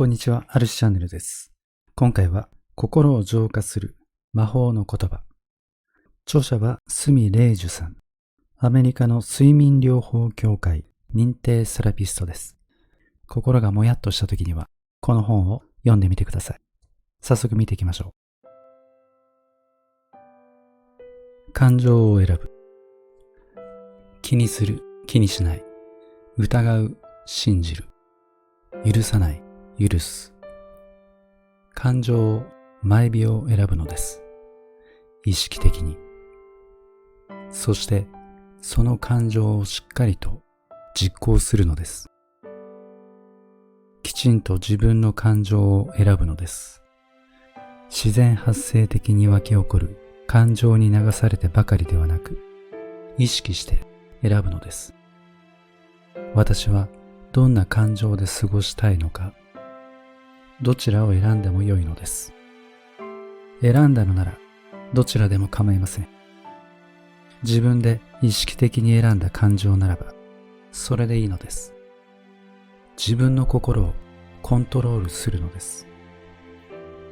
こんにちは、アルシチャンネルです。今回は心を浄化する魔法の言葉。著者は角玲樹さん。アメリカの睡眠療法協会認定セラピストです。心がもやっとした時にはこの本を読んでみてください。早速見ていきましょう。感情を選ぶ。気にする、気にしない。疑う、信じる。許さない、許す。感情を毎秒選ぶのです。意識的に。そしてその感情をしっかりと実行するのです。きちんと自分の感情を選ぶのです。自然発生的に湧き起こる感情に流されてばかりではなく、意識して選ぶのです。私はどんな感情で過ごしたいのか、どちらを選んでも良いのです。選んだのならどちらでも構いません。自分で意識的に選んだ感情ならばそれでいいのです。自分の心をコントロールするのです。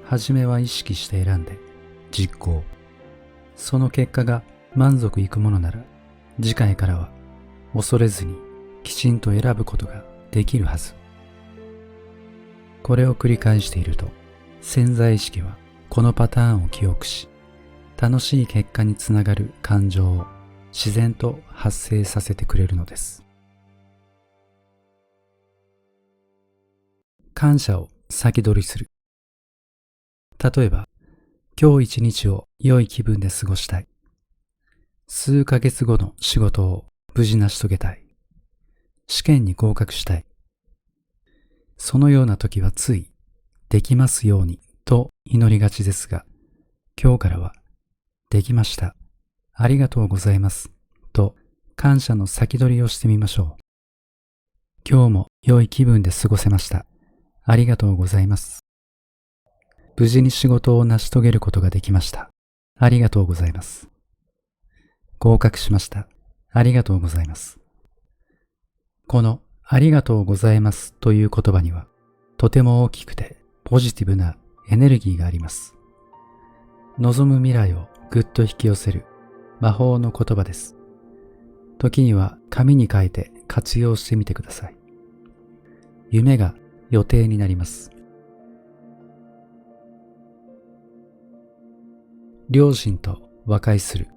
はじめは意識して選んで実行。その結果が満足いくものなら、次回からは恐れずにきちんと選ぶことができるはず。これを繰り返していると、潜在意識はこのパターンを記憶し、楽しい結果につながる感情を自然と発生させてくれるのです。感謝を先取りする。例えば、今日一日を良い気分で過ごしたい。数ヶ月後の仕事を無事成し遂げたい。試験に合格したい。そのような時はつい、できますようにと祈りがちですが、今日からは、できました。ありがとうございます。と感謝の先取りをしてみましょう。今日も良い気分で過ごせました。ありがとうございます。無事に仕事を成し遂げることができました。ありがとうございます。合格しました。ありがとうございます。このありがとうございますという言葉には、とても大きくてポジティブなエネルギーがあります。望む未来をぐっと引き寄せる魔法の言葉です。時には紙に書いて活用してみてください。夢が予定になります。両親と和解する。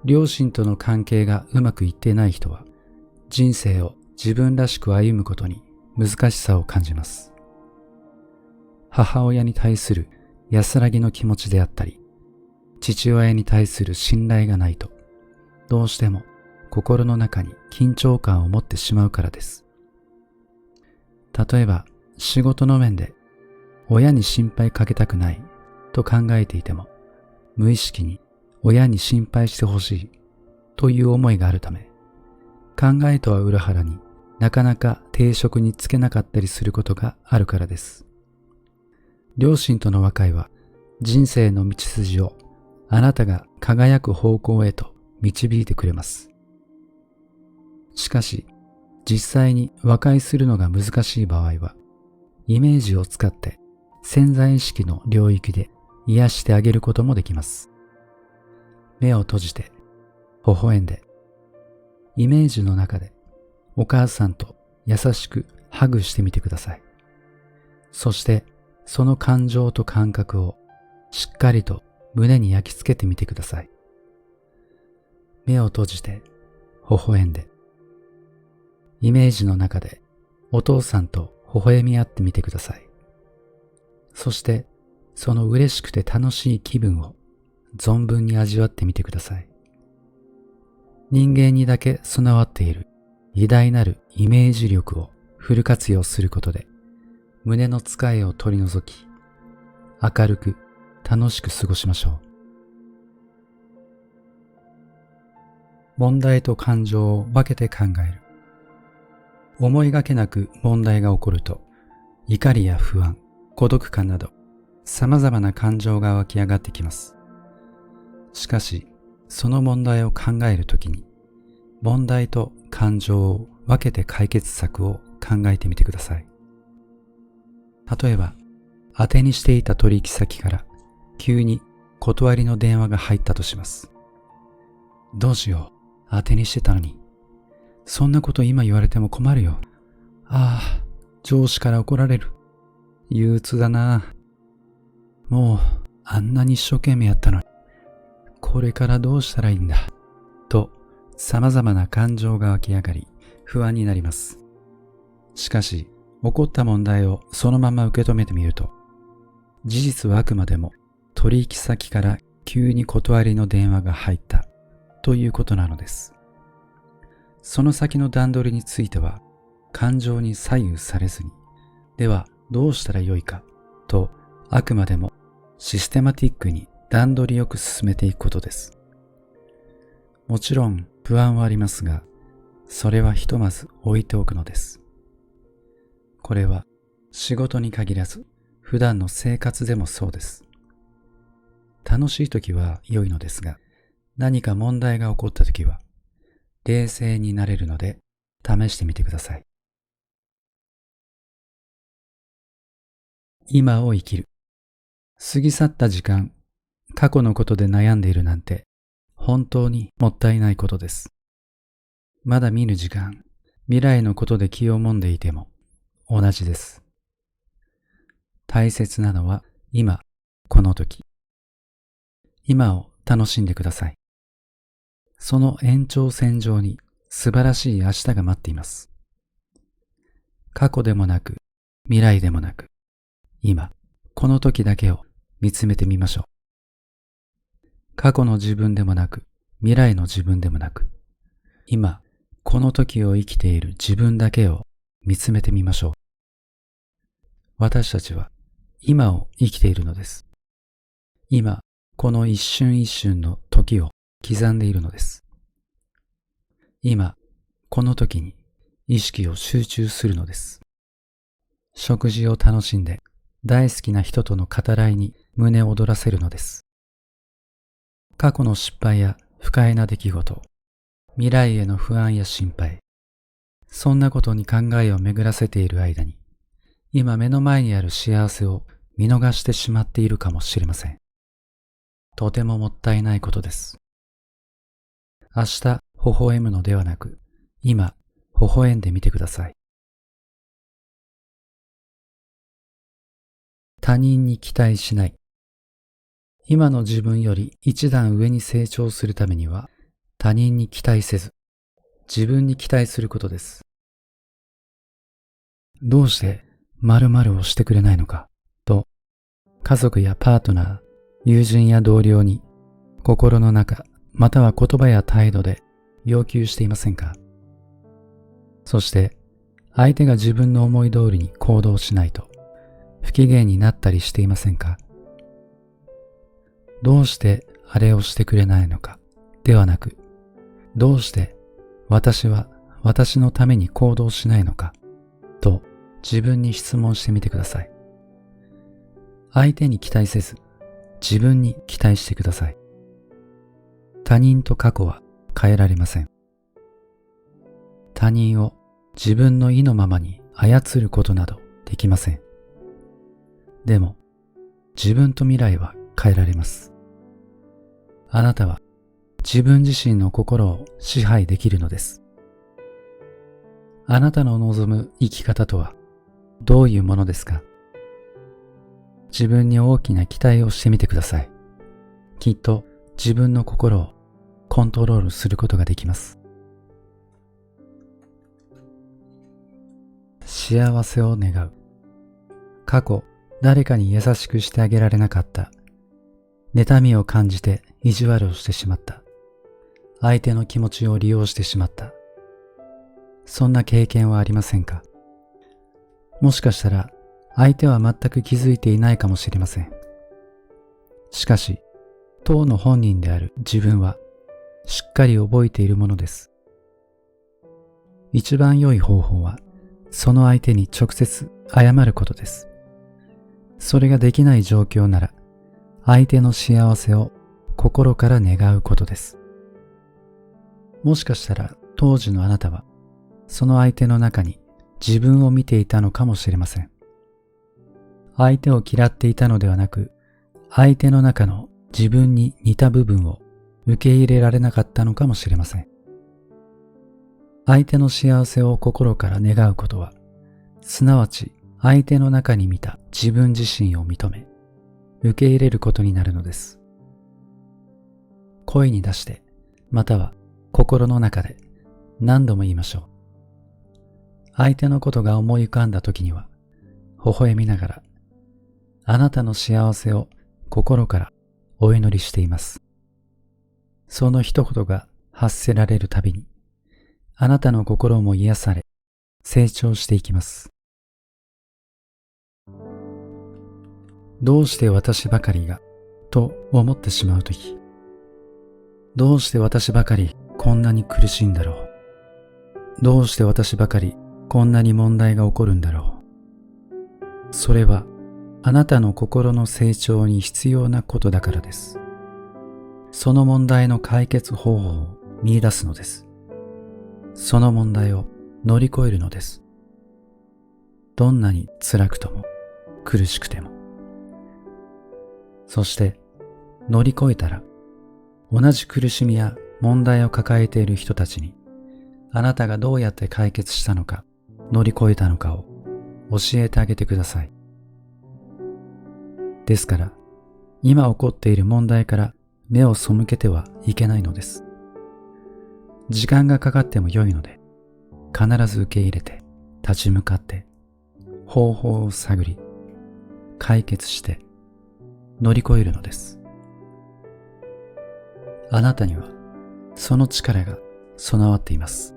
両親との関係がうまくいっていない人は、人生を自分らしく歩むことに難しさを感じます。母親に対する安らぎの気持ちであったり、父親に対する信頼がないと、どうしても心の中に緊張感を持ってしまうからです。例えば仕事の面で親に心配かけたくないと考えていても、無意識に親に心配してほしいという思いがあるため、考えとは裏腹になかなか定職に就けなかったりすることがあるからです。両親との和解は人生の道筋をあなたが輝く方向へと導いてくれます。しかし実際に和解するのが難しい場合は、イメージを使って潜在意識の領域で癒してあげることもできます。目を閉じて微笑んで、イメージの中でお母さんと優しくハグしてみてください。そしてその感情と感覚をしっかりと胸に焼き付けてみてください。目を閉じて微笑んで、イメージの中でお父さんと微笑み合ってみてください。そしてその嬉しくて楽しい気分を存分に味わってみてください。人間にだけ備わっている偉大なるイメージ力をフル活用することで、胸のつかえを取り除き、明るく楽しく過ごしましょう。問題と感情を分けて考える。思いがけなく問題が起こると、怒りや不安、孤独感など様々な感情が湧き上がってきます。しかし、その問題を考えるときに、問題と感情を分けて解決策を考えてみてください。例えば、当てにしていた取引先から急に断りの電話が入ったとします。どうしよう、当てにしてたのに。そんなこと今言われても困るよ。ああ、上司から怒られる。憂鬱だな。もう、あんなに一生懸命やったのに。これからどうしたらいいんだ。と、様々な感情が湧き上がり、不安になります。しかし、起こった問題をそのまま受け止めてみると、事実はあくまでも取引先から急に断りの電話が入ったということなのです。その先の段取りについては、感情に左右されずに、ではどうしたらよいかと、あくまでもシステマティックに段取りよく進めていくことです。もちろん不安はありますが、それはひとまず置いておくのです。これは仕事に限らず、普段の生活でもそうです。楽しい時は良いのですが、何か問題が起こった時は、冷静になれるので試してみてください。今を生きる。過ぎ去った時間、過去のことで悩んでいるなんて、本当にもったいないことです。まだ見ぬ時間、未来のことで気をもんでいても同じです。大切なのは今、この時。今を楽しんでください。その延長線上に素晴らしい明日が待っています。過去でもなく、未来でもなく、今、この時だけを見つめてみましょう。過去の自分でもなく、未来の自分でもなく、今、この時を生きている自分だけを見つめてみましょう。私たちは今を生きているのです。今、この一瞬一瞬の時を刻んでいるのです。今、この時に意識を集中するのです。食事を楽しんで大好きな人との語らいに胸を躍らせるのです。過去の失敗や不快な出来事、未来への不安や心配、そんなことに考えを巡らせている間に、今目の前にある幸せを見逃してしまっているかもしれません。とてももったいないことです。明日微笑むのではなく、今微笑んでみてください。他人に期待しない。今の自分より一段上に成長するためには、他人に期待せず、自分に期待することです。どうして〇〇をしてくれないのかと、家族やパートナー、友人や同僚に心の中または言葉や態度で要求していませんか？そして相手が自分の思い通りに行動しないと不機嫌になったりしていませんか？どうしてあれをしてくれないのかではなく、どうして私は私のために行動しないのかと自分に質問してみてください。相手に期待せず、自分に期待してください。他人と過去は変えられません。他人を自分の意のままに操ることなどできません。でも、自分と未来は変えられます。あなたは自分自身の心を支配できるのです。あなたの望む生き方とはどういうものですか？自分に大きな期待をしてみてください。きっと自分の心をコントロールすることができます。幸せを願う。過去、誰かに優しくしてあげられなかった。妬みを感じて意地悪をしてしまった。相手の気持ちを利用してしまった。そんな経験はありませんか？もしかしたら相手は全く気づいていないかもしれません。しかし、当の本人である自分はしっかり覚えているものです。一番良い方法は、その相手に直接謝ることです。それができない状況なら、相手の幸せを心から願うことです。もしかしたら当時のあなたは、その相手の中に自分を見ていたのかもしれません。相手を嫌っていたのではなく、相手の中の自分に似た部分を受け入れられなかったのかもしれません。相手の幸せを心から願うことは、すなわち相手の中に見た自分自身を認め、受け入れることになるのです。声に出して、または心の中で何度も言いましょう。相手のことが思い浮かんだ時には、微笑みながら、あなたの幸せを心からお祈りしています。その一言が発せられるたびに、あなたの心も癒され、成長していきます。どうして私ばかりが、と思ってしまうとき、どうして私ばかりこんなに苦しいんだろう。どうして私ばかりこんなに問題が起こるんだろう。それはあなたの心の成長に必要なことだからです。その問題の解決方法を見出すのです。その問題を乗り越えるのです。どんなに辛くとも苦しくても。そして乗り越えたら、同じ苦しみや問題を抱えている人たちに、あなたがどうやって解決したのか、乗り越えたのかを教えてあげてください。ですから、今起こっている問題から目を背けてはいけないのです。時間がかかっても良いので、必ず受け入れて、立ち向かって、方法を探り、解決して、乗り越えるのです。あなたには、その力が備わっています。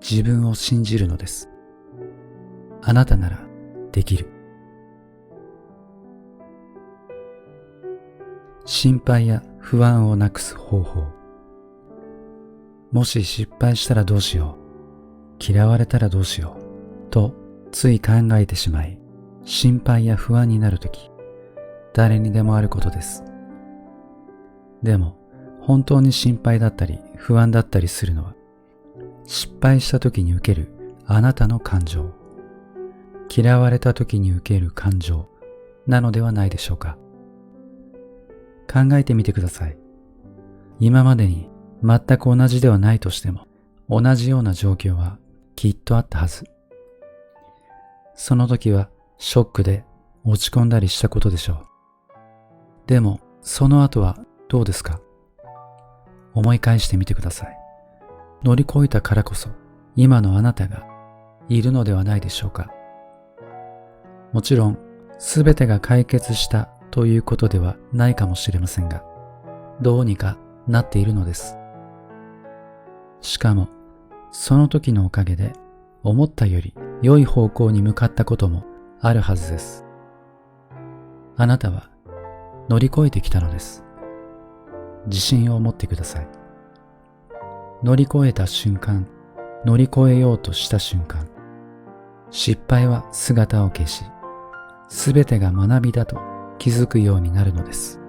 自分を信じるのです。あなたならできる。心配や不安をなくす方法。もし失敗したらどうしよう、嫌われたらどうしよう、とつい考えてしまい、心配や不安になるとき、誰にでもあることです。でも、本当に心配だったり不安だったりするのは、失敗したときに受けるあなたの感情、嫌われたときに受ける感情なのではないでしょうか。考えてみてください。今までに全く同じではないとしても、同じような状況はきっとあったはず。その時はショックで落ち込んだりしたことでしょう。でも、その後はどうですか？思い返してみてください。乗り越えたからこそ、今のあなたがいるのではないでしょうか。もちろん、すべてが解決したということではないかもしれませんが、どうにかなっているのです。しかも、その時のおかげで、思ったより良い方向に向かったこともあるはずです。あなたは乗り越えてきたのです。自信を持ってください。乗り越えた瞬間、乗り越えようとした瞬間、失敗は姿を消し、すべてが学びだと気づくようになるのです。